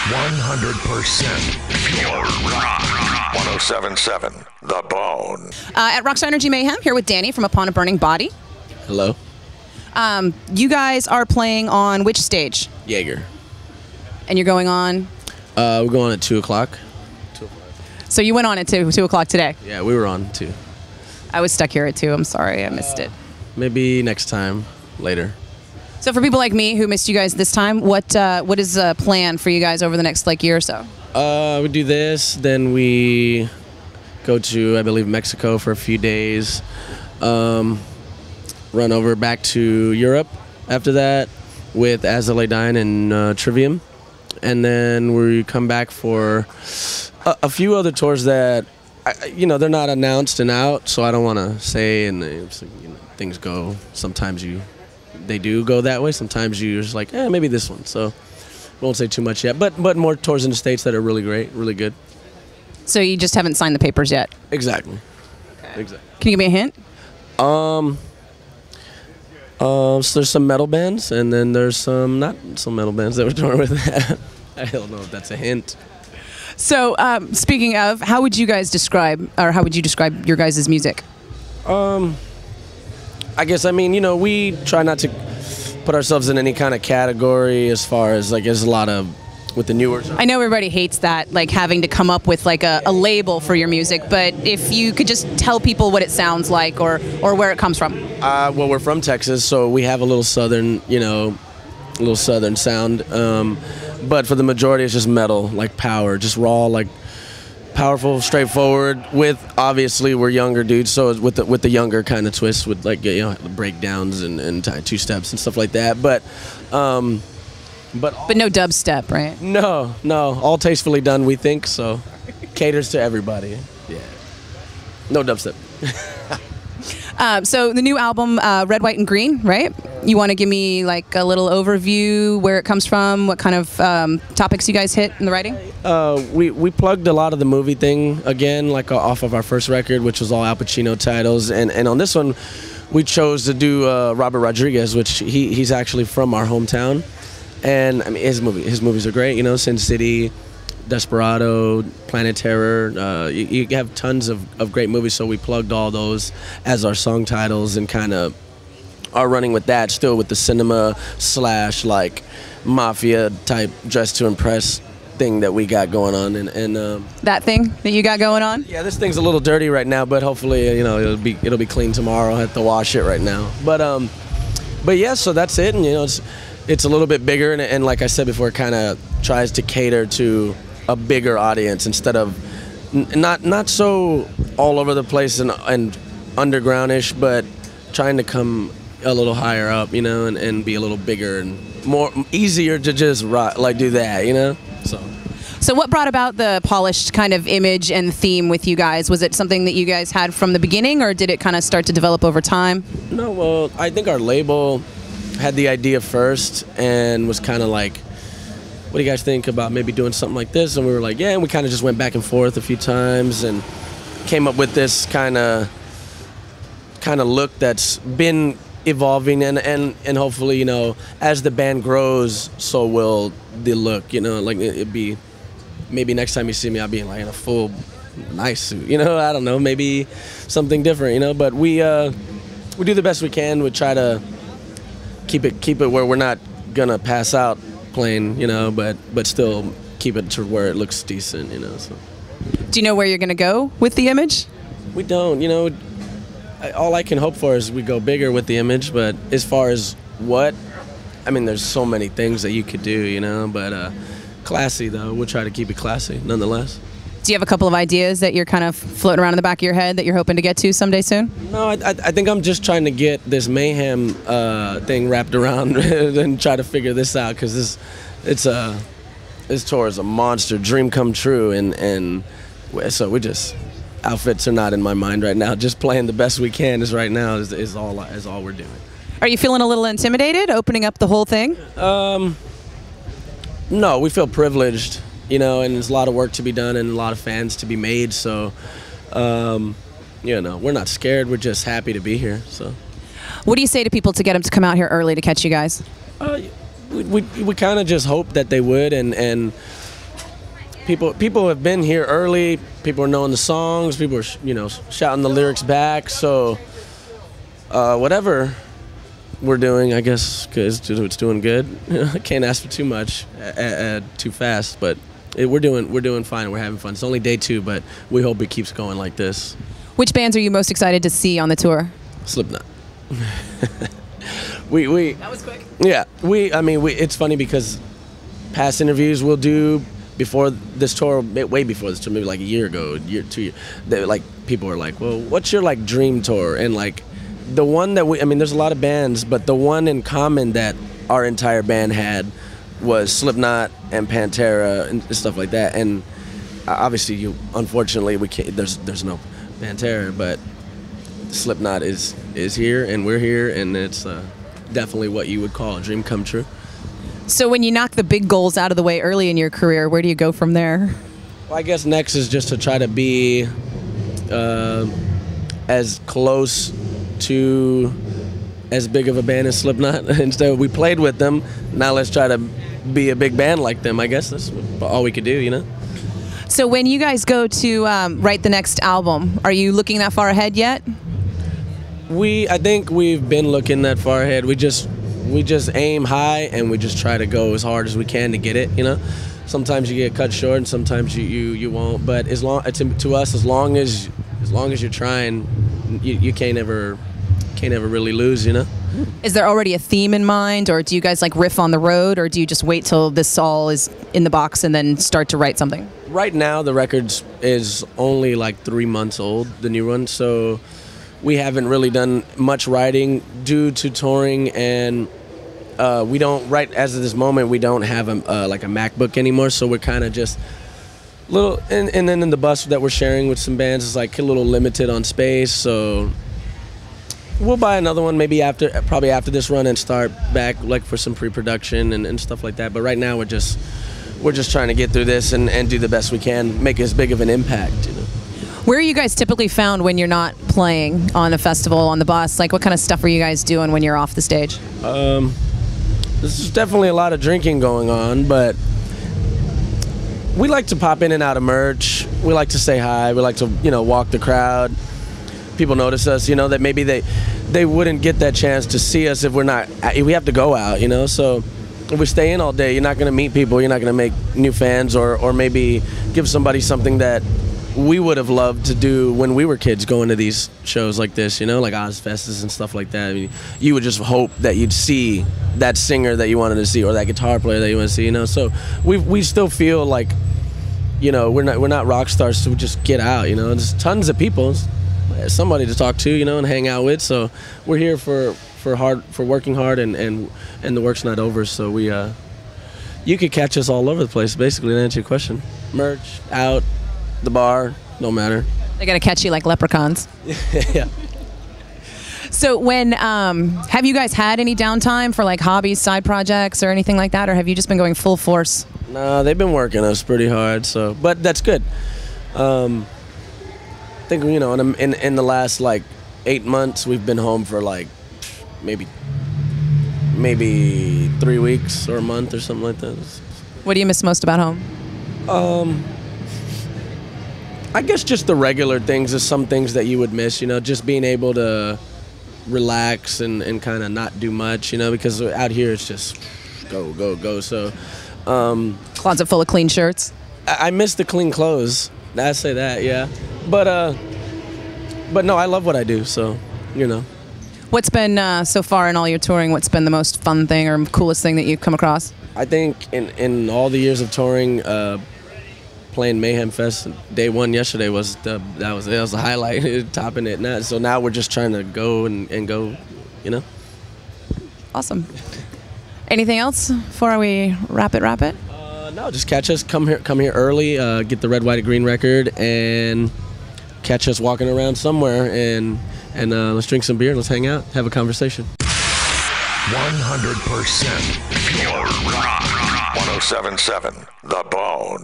100% pure rock. 107.7 The Bone. At Rockstar Energy Mayhem, here with Danny from Upon a Burning Body. Hello. You guys are playing on which stage? Jaeger. And you're going on? We're going at 2 o'clock. So you went on at 2 o'clock today? Yeah, we were on 2. I was stuck here at 2. I'm sorry, I missed it. Maybe next time, later. So for people like me who missed you guys this time, what is the plan for you guys over the next year or so? We do this, then we go to, I believe, Mexico for a few days. Run over back to Europe after that with As I Lay Dying and Trivium. And then we come back for a few other tours that, they're not announced and out, so I don't want to say, and things go, sometimes they do go that way, sometimes you're just like, maybe this one, so won't say too much yet, but more tours in the States that are really great, really good. So you just haven't signed the papers yet? Exactly. Okay. Exactly. Can you give me a hint? So there's some metal bands, and then there's some not some metal bands that we're touring with. I don't know if that's a hint. So speaking of, how would you describe your guys' music? I guess, we try not to put ourselves in any kind of category as far as, there's a lot of, with the newer stuff. I know everybody hates that, having to come up with, a label for your music, but if you could just tell people what it sounds like or where it comes from. Well, we're from Texas, so we have a little southern, sound, but for the majority, it's just metal, like just raw, powerful, straightforward. With obviously we're younger dudes, so with the younger kind of twist, with breakdowns and two steps and stuff like that. But no dubstep, right? No, all tastefully done, we think. So caters to everybody. Yeah, no dubstep. So the new album, Red, White, and Green, right? You want to give me a little overview, where it comes from, what kind of topics you guys hit in the writing? We plugged a lot of the movie thing again, off of our first record, which was all Al Pacino titles, and on this one, we chose to do Robert Rodriguez, which he's actually from our hometown, and his movies are great, Sin City, Desperado, Planet Terror. You have tons of great movies, so we plugged all those as our song titles and kind of are running with that, still with the cinema / mafia type Dress to Impress thing that we got going on. And that thing that you got going on? Yeah, this thing's a little dirty right now, but hopefully it'll be clean tomorrow. I have to wash it right now. But yeah, so that's it, and it's a little bit bigger, and like I said before, it kind of tries to cater to a bigger audience instead of not so all over the place and undergroundish, but trying to come a little higher up, and be a little bigger and more easier to just do that, So what brought about the polished kind of image and theme with you guys? Was it something that you guys had from the beginning, or did it kind of start to develop over time? No, well, I think our label had the idea first and was kind of like, what do you guys think about maybe doing something like this? And we were like, yeah, and we kind of just went back and forth a few times and came up with this kind of look that's been evolving, and hopefully, as the band grows, so will the look, it'd be, maybe next time you see me, I'll be in a full nice suit, I don't know, maybe something different, but we do the best we can. We try to keep it where we're not gonna pass out playing, but still keep it to where it looks decent, so. Do you know where you're gonna go with the image? We don't, all I can hope for is we go bigger with the image, but as far as what, there's so many things that you could do, but classy though, we'll try to keep it classy nonetheless. Do you have a couple of ideas that you're kind of floating around in the back of your head that you're hoping to get to someday soon? No, I think I'm just trying to get this Mayhem thing wrapped around and try to figure this out, because this tour is a monster, dream come true, and so we just, outfits are not in my mind right now. Just playing the best we can is all we're doing. Are you feeling a little intimidated opening up the whole thing? No, we feel privileged, and there's a lot of work to be done and a lot of fans to be made, so we're not scared, we're just happy to be here. So what do you say to people to get them to come out here early to catch you guys? We kind of just hope that they would, and people have been here early. People are knowing the songs. People are, shouting the lyrics back. So whatever we're doing, I guess, because it's doing good. I can't ask for too much, too fast, but we're doing fine. We're having fun. It's only day 2, but we hope it keeps going like this. Which bands are you most excited to see on the tour? Slipknot. we That was quick. Yeah, it's funny because past interviews we'll do before this tour, way before this tour, maybe like a year ago, 2 years, people are like, well, what's your like dream tour? And like the one that there's a lot of bands, but the one in common that our entire band had was Slipknot and Pantera and stuff like that. And obviously, unfortunately, we can't. There's no Pantera, but Slipknot is here, and we're here, and it's definitely what you would call a dream come true. So when you knock the big goals out of the way early in your career, where do you go from there? Well, I guess next is just to try to be as close to as big of a band as Slipknot. Instead, we played with them. Now let's try to be a big band like them. I guess that's all we could do, So when you guys go to write the next album, are you looking that far ahead yet? I think we've been looking that far ahead. We just aim high and we just try to go as hard as we can to get it. Sometimes you get cut short and sometimes you won't. But to us, as long as you're trying, you can't ever really lose. Is there already a theme in mind, or do you guys like riff on the road, or do you just wait till this all is in the box and then start to write something? Right now, the record is only like 3 months old, the new one, so we haven't really done much writing due to touring, and we don't write as of this moment. We don't have like a MacBook anymore, so we're kind of just little. And then in the bus that we're sharing with some bands is like a little limited on space, so we'll buy another one probably after this run and start back like for some pre-production and stuff like that. But right now we're just trying to get through this and do the best we can, make as big of an impact. Where are you guys typically found when you're not playing on a festival, on the bus? Like, what kind of stuff are you guys doing when you're off the stage? There's definitely a lot of drinking going on, but we like to pop in and out of merch. We like to say hi. We like to, walk the crowd. People notice us, that maybe they wouldn't get that chance to see us if we have to go out, so if we stay in all day, you're not going to meet people, you're not going to make new fans or maybe give somebody something that we would have loved to do when we were kids, going to these shows like this, like Ozfests and stuff like that. You would just hope that you'd see that singer that you wanted to see or that guitar player that you want to see, so we still feel like, we're not rock stars, so we just get out, there's tons of people, somebody to talk to, and hang out with. So we're here for working hard, and the work's not over. So you could catch us all over the place, basically, to answer your question. Merch, out, the bar, no matter. They're gonna catch you like leprechauns. Yeah. So when have you guys had any downtime for like hobbies, side projects, or anything like that, or have you just been going full force? No, they've been working us pretty hard. But that's good. I think in the last like 8 months we've been home for like maybe 3 weeks or a month or something like that. What do you miss most about home? I guess just the regular things is some things that you would miss, just being able to relax and kind of not do much, because out here it's just go. So Closet full of clean shirts. I miss the clean clothes. I say that, yeah. But no, I love what I do, so, What's been, so far in all your touring, what's been the most fun thing or coolest thing that you've come across? I think in all the years of touring, playing Mayhem Fest, day 1 yesterday was the highlight, topping it. So now we're just trying to go and go, Awesome. Anything else before we wrap it? No, just catch us. Come here early. Get the Red, White, and Green record, and catch us walking around somewhere. And let's drink some beer. Let's hang out. Have a conversation. 100% pure rock. 107.7 The Bone.